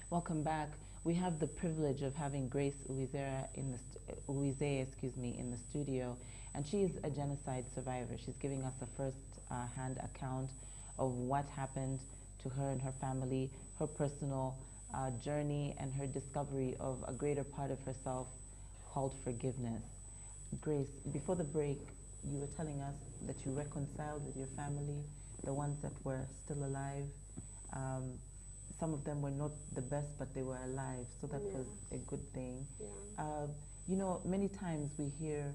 Welcome back. We have the privilege of having Grace Uwizeye in the studio, and she is a genocide survivor. She's giving us a first-hand account of what happened to her and her family, her personal journey, and her discovery of a greater part of herself called forgiveness. Grace, before the break, you were telling us that you reconciled with your family, the ones that were still alive. Some of them were not the best, but they were alive, so that was a good thing. Yeah. You know, many times we hear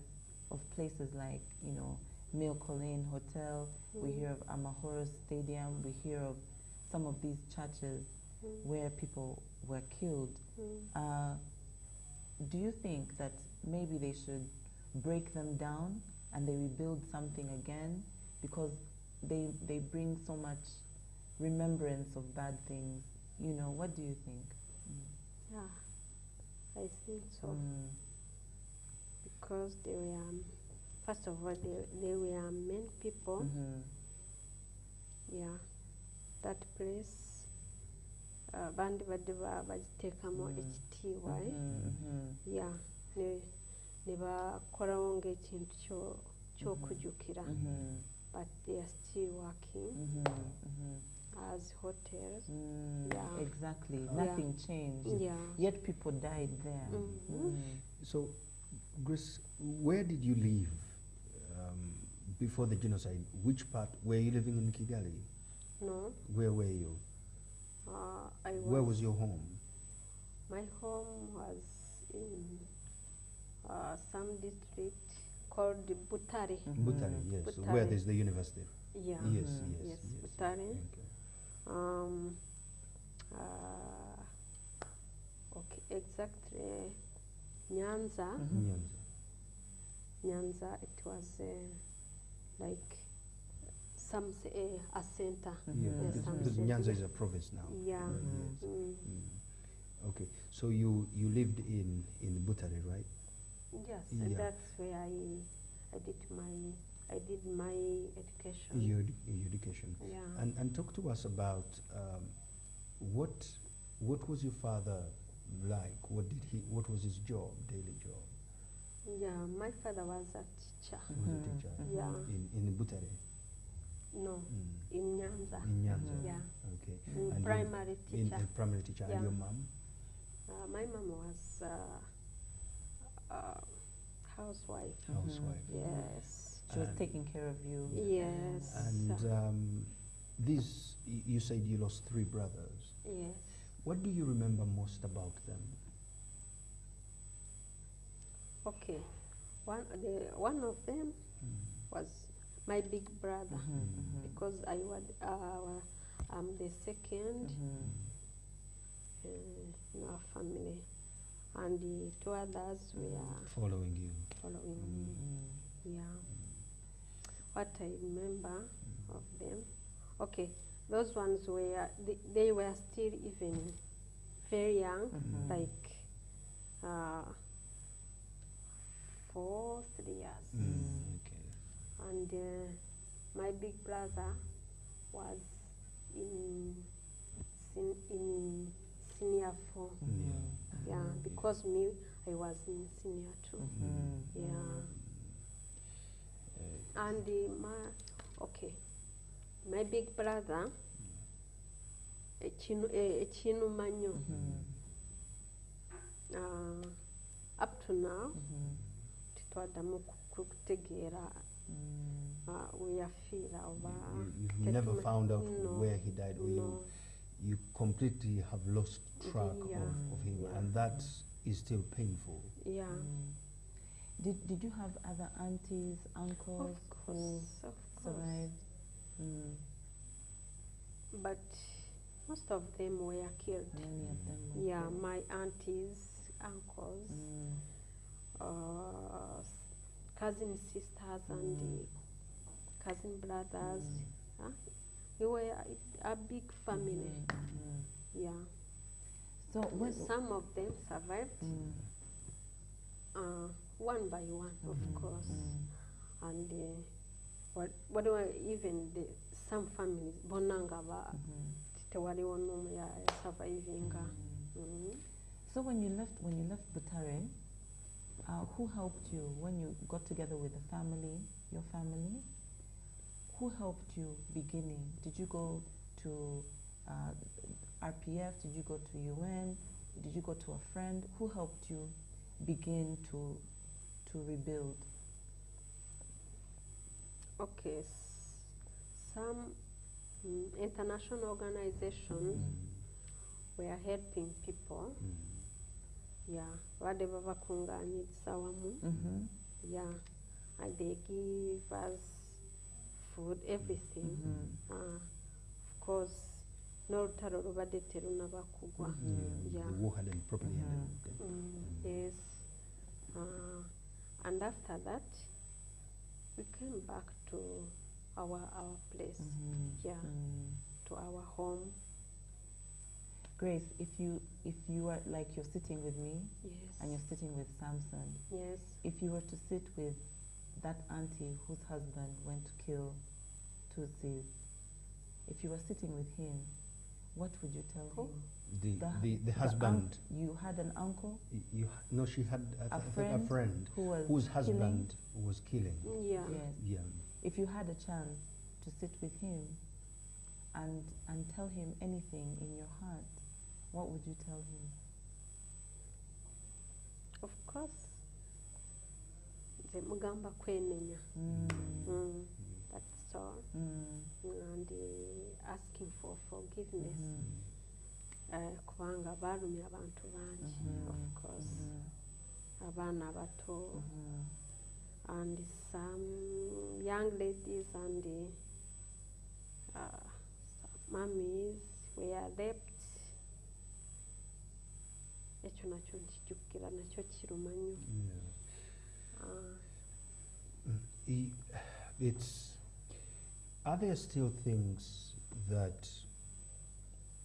of places like, you know, Mille Collines Hotel, we hear of Amahoro Stadium, we hear of some of these churches where people were killed. Do you think that maybe they should break them down and they rebuild something again, because they bring so much remembrance of bad things? You know, what do you think? Yeah, I think so. Because they were, first of all, they were many people. Yeah, that place. Bandi badeba bagitekamo ekitiibwa. Yeah, ne bakorawo ng'ekintu ky'okujjukira. But they are still working as hotels. Yeah. Exactly. Nothing changed. Yeah. Yet people died there. So, Grace, where did you live before the genocide? Which part? Were you living in Kigali? No. Where were you? Where was your home? My home was in some district called Butare. Butare, yes. Butare. Where there's the university. Yeah. Yes. Butare. Okay. Okay, exactly. Nyanza. Nyanza, it was like some say a center. Because Nyanza is a province now. Yeah. Okay, so you lived in Butare, right? Yes, Yeah. that's where I did my education. Your education. Yeah. And talk to us about what was your father like? What was his job, daily job? Yeah, my father was a teacher. He was a teacher. Yeah. In Butare. No, in Nyanza. In Nyanza. Yeah. Okay. In primary teacher. In primary teacher. Yeah. And your mom? My mom was housewife. Housewife. Yes. She was taking care of you. Yes. And you said you lost 3 brothers. Yes. What do you remember most about them? Okay. One of them was my big brother, because I'm the second in our family, and the 2 others were Following you. following me. Yeah. What I remember of them, okay, those ones were, they were still even very young, like 4, 3 years. Okay. And my big brother was in senior 4. Yeah, because me, I was in senior 2. Yeah. And my big brother, Echinu Manyo, up to now, titwadamu kutegeera weyafiira oba You've never found out No. where he died, or No. you completely have lost track Yeah. of him, Yeah. and that is still painful. Yeah. Did you have other aunties, uncles Of who course. survived? But most of them were killed. Many of them were Yeah, killed. my aunties, uncles, cousin sisters, and cousin brothers. We were a big family. Yeah. So when Some of them survived, one by one, of course. And whatever, even some families, bonanga ba tewaliwo n'omu surviving. Mm. So when you left Butare, who helped you when you got together with the family, your family? Who helped you beginning? Did you go to RPF? Did you go to UN? Did you go to a friend? Who helped you begin to rebuild? Okay, some international organizations were helping people. Yeah, whatever bakunganyiza wamu. Yeah, and they give us food, everything. Of course, no rutaro rubadde terunabakugwa. Yeah. The war hadn't properly ended. Yes. And after that, we came back to our place. Yeah. To our home. Grace, if you are like you're sitting with me, Yes. and you're sitting with Samson, Yes. if you were to sit with that auntie whose husband went to kill Tutsis, if you were sitting with him, what would you tell him? The husband. You had an uncle? No, she had A a friend whose husband was killing. Yeah. Yes. Yeah. If you had a chance to sit with him and tell him anything in your heart, what would you tell him? Of course. The mugamba kwenenya. That's all. And asking for forgiveness. Kubanga balumya abantu bangi, of course. Abaana bato. And some young ladies and mummies were raped. Ekyo nakyo nkijjukira nakyo kiruma nnyo. Are there still things that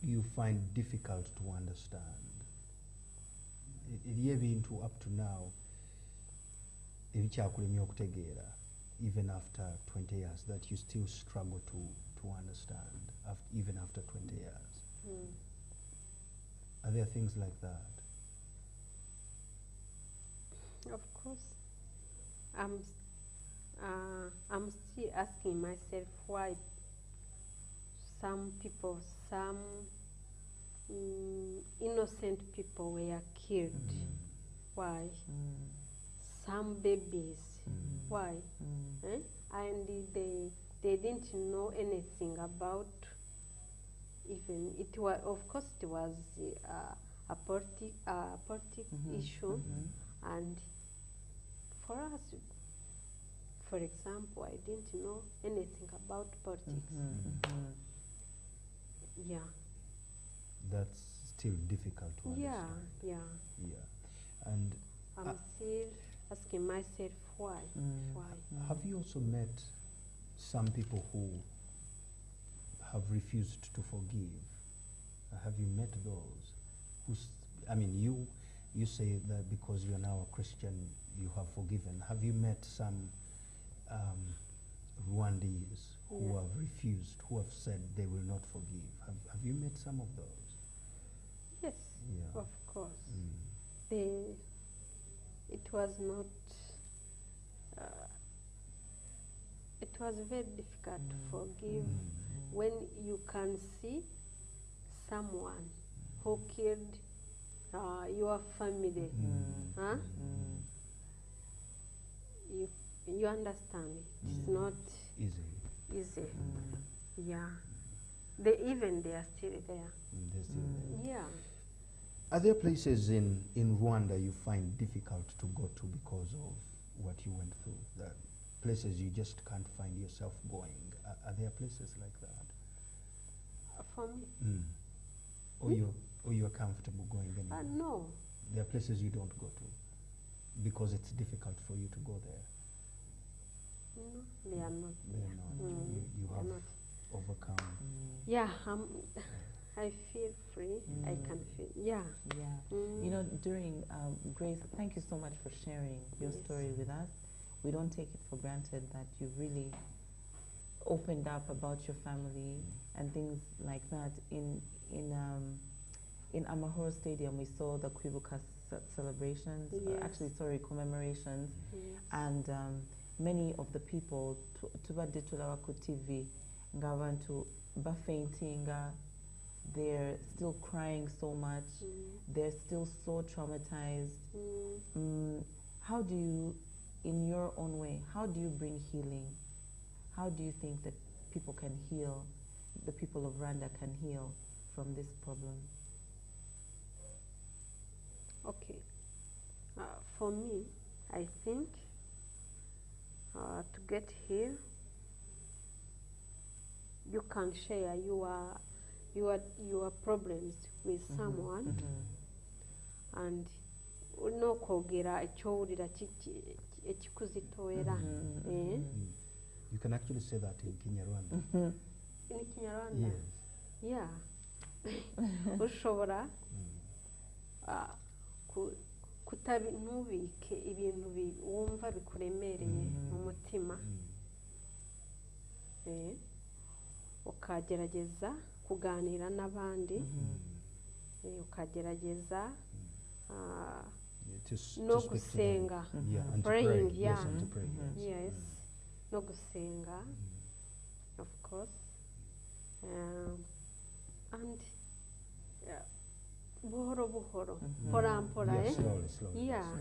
you find difficult to understand? Ebintu up to now, ebikyakulemya okutegeera, even after 20 years, that you still struggle to understand, even after 20 years? Are there things like that? Of course. I'm still asking myself why some people, some innocent people were killed. Why? Some babies. Why? And they didn't know anything about. Even it was, of course, it was a political issue, and for us, for example, I didn't know anything about politics. Yeah. That's still difficult to understand. Yeah. And I'm still asking myself why. have you also met some people who have refused to forgive? Have you met those? You say that because you're now a Christian, you have forgiven. Have you met some Rwandese who have refused, who have said they will not forgive? Have you met some of those? Yes, Yeah. of course. It was not. It was very difficult to forgive when you can see someone who killed your family. You understand? It's not easy. Yeah. They are still there. They're still there. Yeah. Are there places in Rwanda you find difficult to go to because of what you went through? That places you just can't find yourself going? Are there places like that? For me? Or you're comfortable going anywhere? No. There are places you don't go to because it's difficult for you to go there. No, they are not. They're not. You have not. overcome. Yeah, I feel free. I can feel. Yeah. You know, during Grace, thank you so much for sharing your story with us. We don't take it for granted that you really opened up about your family and things like that in in Amahoro Stadium, we saw the Kwibuka celebrations, Yes. actually, sorry, commemorations, Yes. and many of the people, tubadde tulaba ku TV, ng'abantu bafaintinga, they're still crying so much, they're still so traumatized. How do you, in your own way, how do you bring healing? How do you think that people can heal, the people of Rwanda can heal from this problem? Okay. For me, I think to get here, you can share your problems with someone, and nokwogera ekyowulira ekikuzitoera. You can actually say that in Kinyarwanda. In Kinyarwanda? Yes. Yeah. Ushobora ntubike ibintu wumva bikuremereye mu mutima, ukagerageza kuganira n'abandi, ukagerageza no gusenga, praying, yeah, yes, no gusenga, of course, and buhoro buhoro, mpora mpora, slowly. Yeah,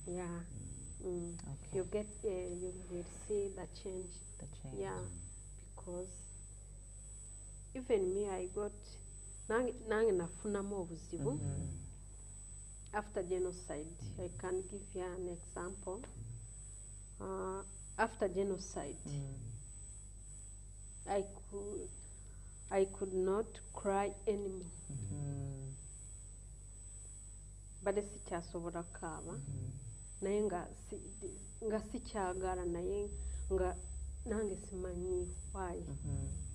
yeah. Okay. You get, you will see the change. The change. Yeah, because even me, I got nange nafunamo obuzibu after genocide. I can give you an example. After genocide, I could not cry anymore. Bade sikyasobola kaaba naye nga sikyagala naye nga nange simanyi why.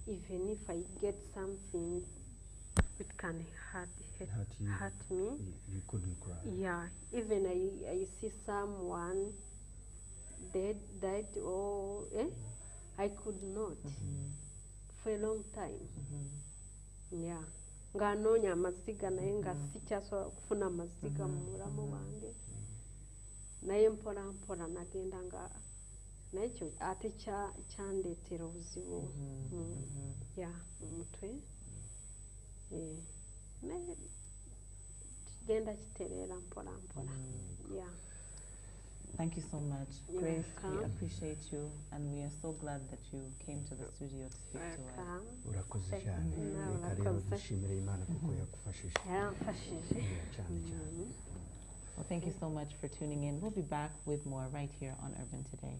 Even if I get something it can hurt me, you couldn't cry. Yeah, even I see someone died or I could not for a long time. Yeah, nga noonya amaziga naye nga sikyasobola kufuna amaziga mu bulamu bwange, naye mpola mpola nagenda nga nakyo ate kyandeetera obuzibu mu mutwe, naye kigenda kitereera mpola mpola. Yeah. Thank you so much, You're Grace. We welcome. appreciate you, and we are so glad that you came to the studio to speak to us. Welcome. Urakoze cyane. Reka rero dushimire Imana kuko yakufashije. Yaramfashije. Cyane cyane. Well, thank you so much for tuning in. We'll be back with more right here on Urban Today.